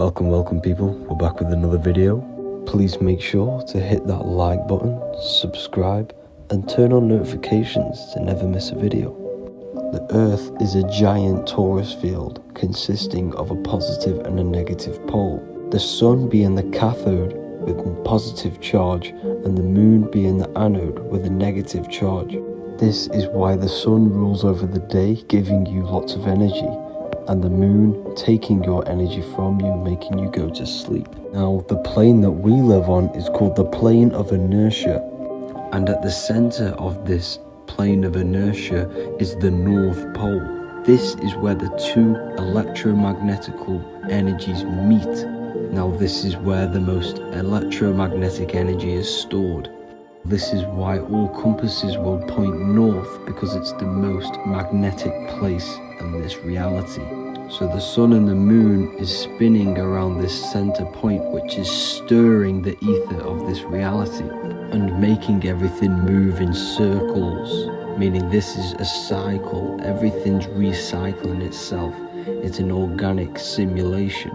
Welcome people, we're back with another video. Please make sure to hit that like button, subscribe and turn on notifications to never miss a video. The Earth is a giant torus field consisting of a positive and a negative pole. The Sun being the cathode with a positive charge and the Moon being the anode with a negative charge. This is why the Sun rules over the day, giving you lots of energy, and the Moon taking your energy from you, making you go to sleep. Now, the plane that we live on is called the plane of inertia, and at the center of this plane of inertia is the North Pole. This is where the two electromagnetical energies meet. Now, this is where the most electromagnetic energy is stored. This is why all compasses will point north, because it's the most magnetic place in this reality. So the Sun and the Moon is spinning around this center point, which is stirring the ether of this reality and making everything move in circles, meaning this is a cycle. Everything's recycling itself. It's an organic simulation.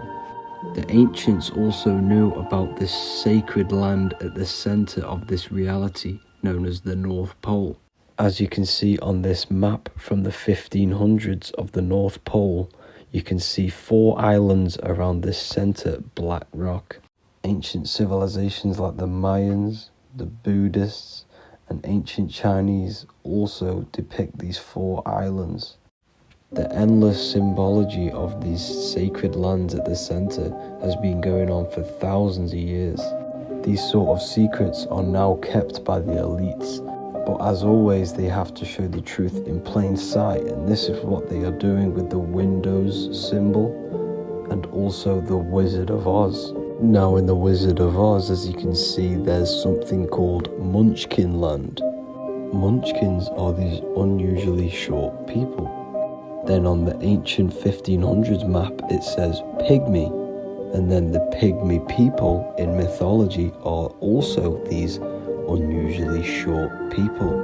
The ancients also knew about this sacred land at the center of this reality, known as the North Pole. As you can see on this map from the 1500s of the North Pole, you can see 4 islands around this center black rock. Ancient civilizations like the Mayans, the Buddhists, and ancient Chinese also depict these 4 islands. The endless symbology of these sacred lands at the center has been going on for thousands of years. These sort of secrets are now kept by the elites, but as always they have to show the truth in plain sight, and this is what they are doing with the Windows symbol and also the Wizard of Oz. Now in the Wizard of Oz, as you can see, there's something called Munchkin Land. Munchkins are these unusually short people. Then on the ancient 1500s map it says pygmy, and then the pygmy people in mythology are also these unusually short people.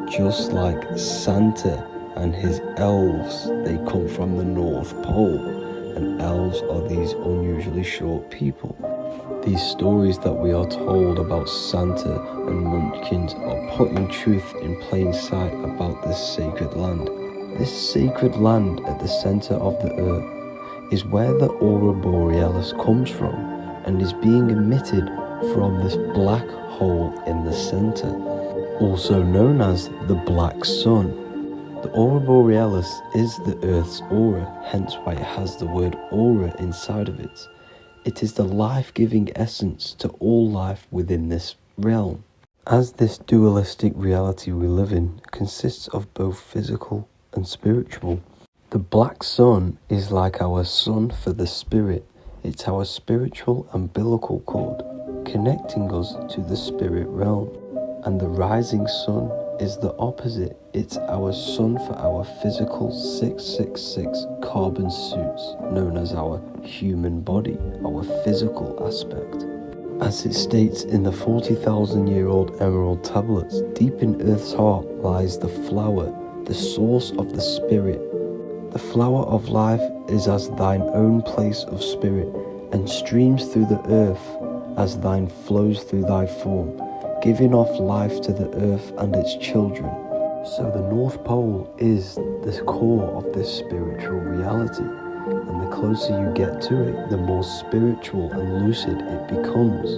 Just like Santa and his elves, they come from the North Pole, and elves are these unusually short people. These stories that we are told about Santa and Munchkins are putting truth in plain sight about this sacred land. This sacred land at the center of the earth is where the aurora borealis comes from and is being emitted from this black hole in the center, also known as the black sun. The aurora borealis is the earth's aura, hence why it has the word aura inside of it. It is the life-giving essence to all life within this realm. As this dualistic reality we live in consists of both physical and spiritual, the black sun is like our sun for the spirit. It's our spiritual umbilical cord connecting us to the spirit realm. And the rising sun is the opposite. It's our sun for our physical 666 carbon suits, known as our human body, our physical aspect. As it states in the 40,000-year-old emerald tablets, deep in Earth's heart lies the flower, the source of the spirit. The flower of life is as thine own place of spirit, and streams through the earth as thine flows through thy form, giving off life to the earth and its children. So the North Pole is the core of this spiritual reality, and the closer you get to it, the more spiritual and lucid it becomes.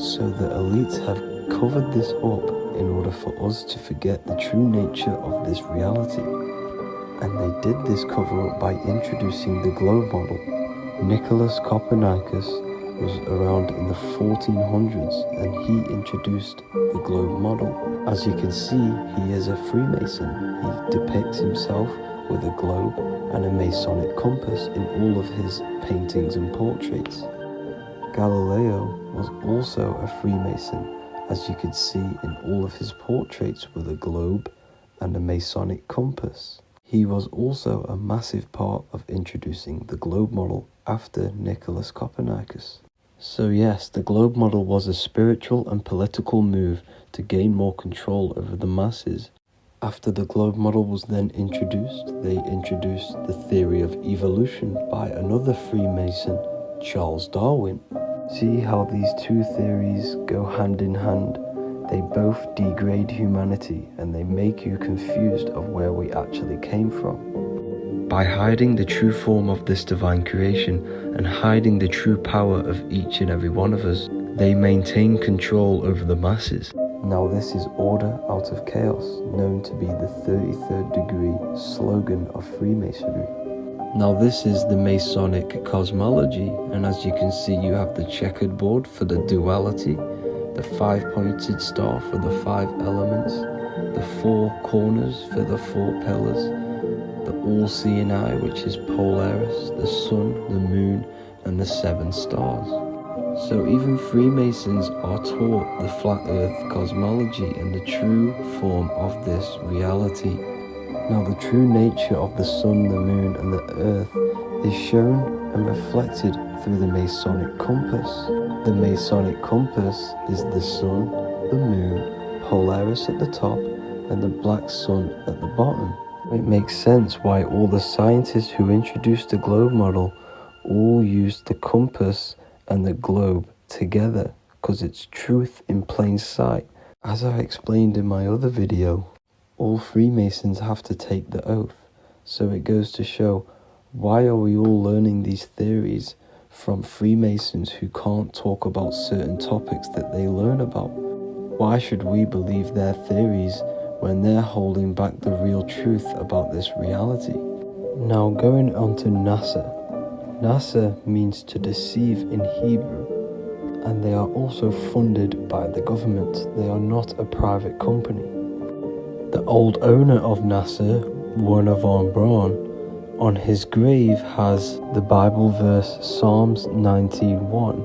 So the elites have covered this up in order for us to forget the true nature of this reality. And they did this cover up by introducing the globe model. Nicholas Copernicus was around in the 1400s and he introduced the globe model. As you can see, he is a Freemason. He depicts himself with a globe and a Masonic compass in all of his paintings and portraits. Galileo was also a Freemason, as you could see in all of his portraits with a globe and a Masonic compass. He was also a massive part of introducing the globe model after Nicholas Copernicus. So yes, the globe model was a spiritual and political move to gain more control over the masses. After the globe model was then introduced, they introduced the theory of evolution by another Freemason Charles Darwin. See how these two theories go hand in hand? They both degrade humanity and they make you confused of where we actually came from. By hiding the true form of this divine creation and hiding the true power of each and every one of us, they maintain control over the masses. Now this is order out of chaos, known to be the 33rd degree slogan of Freemasonry. Now this is the Masonic Cosmology, and as you can see you have the checkered board for the duality, the 5-pointed star for the 5 elements, the 4 corners for the 4 pillars, the all-seeing eye which is Polaris, the sun, the moon and the 7 stars. So even Freemasons are taught the flat earth cosmology and the true form of this reality. Now the true nature of the sun, the moon and the earth is shown and reflected through the Masonic compass. The Masonic compass is the sun, the moon, Polaris at the top and the black sun at the bottom. It makes sense why all the scientists who introduced the globe model all used the compass and the globe together, because it's truth in plain sight. As I explained in my other video, all Freemasons have to take the oath, so it goes to show, why are we all learning these theories from Freemasons who can't talk about certain topics that they learn about? Why should we believe their theories when they're holding back the real truth about this reality? Now going on to NASA. NASA means to deceive in Hebrew, and they are also funded by the government. They are not a private company. The old owner of NASA, Werner von Braun, on his grave has the Bible verse Psalms 19:1.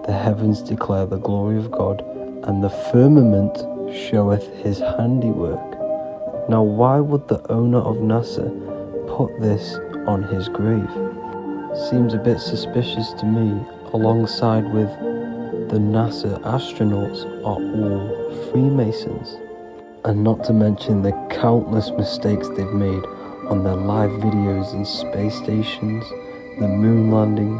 The heavens declare the glory of God, and the firmament showeth his handiwork. Now why would the owner of NASA put this on his grave? Seems a bit suspicious to me, alongside with the NASA astronauts are all Freemasons. And not to mention the countless mistakes they've made on their live videos in space stations, the moon landing,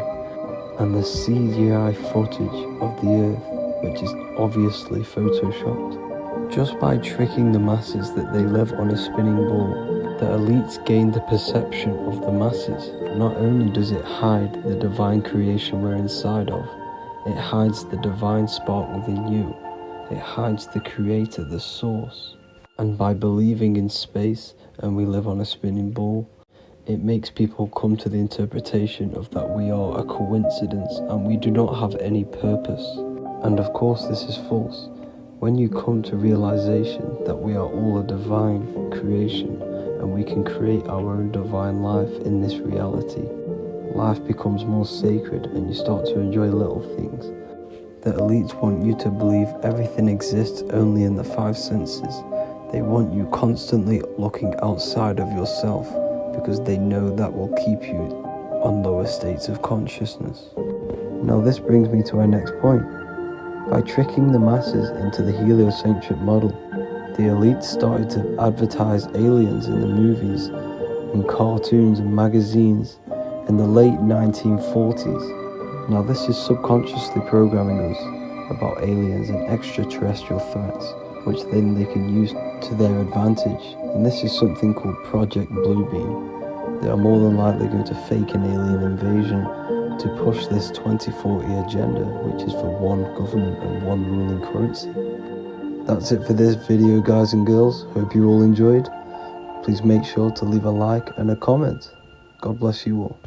and the CGI footage of the Earth, which is obviously photoshopped. Just by tricking the masses that they live on a spinning ball, the elites gain the perception of the masses. Not only does it hide the divine creation we're inside of, it hides the divine spark within you. It hides the creator, the source. And by believing in space and we live on a spinning ball, it makes people come to the interpretation of that we are a coincidence and we do not have any purpose. And of course this is false. When you come to realization that we are all a divine creation and we can create our own divine life in this reality, life becomes more sacred and you start to enjoy little things. The elites want you to believe everything exists only in the 5 senses. They want you constantly looking outside of yourself because they know that will keep you on lower states of consciousness. Now this brings me to our next point. By tricking the masses into the heliocentric model, the elites started to advertise aliens in the movies, in cartoons and magazines in the late 1940s. Now this is subconsciously programming us about aliens and extraterrestrial threats, which then they can use to their advantage. And this is something called Project Bluebeam. They are more than likely going to fake an alien invasion to push this 2040 agenda, which is for one government and one ruling currency. That's it for this video, guys and girls. Hope you all enjoyed. Please make sure to leave a like and a comment. God bless you all.